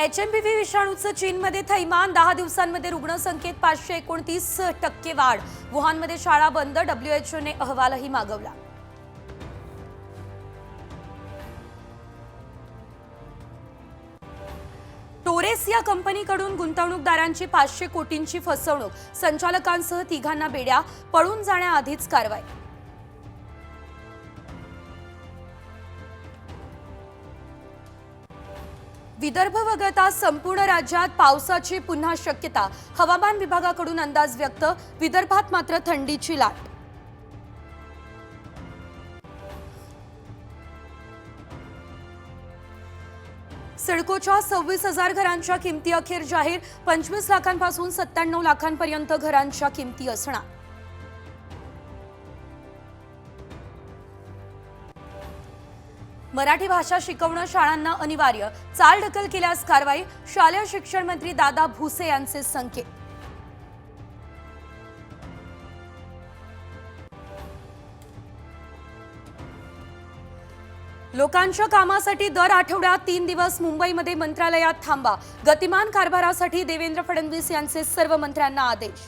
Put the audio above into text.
HMPV विषाणूचं चीनमध्ये थैमान, 10 दिवसांमध्ये रुग्णसंख्येत 529% वाढ. वुहानमध्ये शाळा बंद, WHOने अहवालही मागवला. टोरेस या कंपनीकडून गुंतवणूकदारांची 500 कोटींची फसवणूक, संचालकांसह तिघांना बेड्या, पळून जाण्याआधीच कारवाई. विदर्भ वगळता संपूर्ण राज्यात पावसाची पुन्हा शक्यता, हवामान विभागाकडून अंदाज व्यक्त. विदर्भात मात्र थंडीची लाट. सिडकोच्या 26,000 घरांच्या किमती अखेर जाहीर. 25 लाखांपासून 97 लाखांपर्यंत घरांच्या किमती असणार. मराठी भाषा शिकवणं शाळांना अनिवार्य, चालढकल केल्यास कारवाई. शालेय शिक्षण मंत्री दादा भुसे यांचे संकेत. लोकांच्या कामासाठी दर आठवड्यात 3 दिवस मुंबईमध्ये मंत्रालयात थांबा. गतिमान कारभारासाठी देवेंद्र फडणवीस यांचे सर्व मंत्र्यांना आदेश.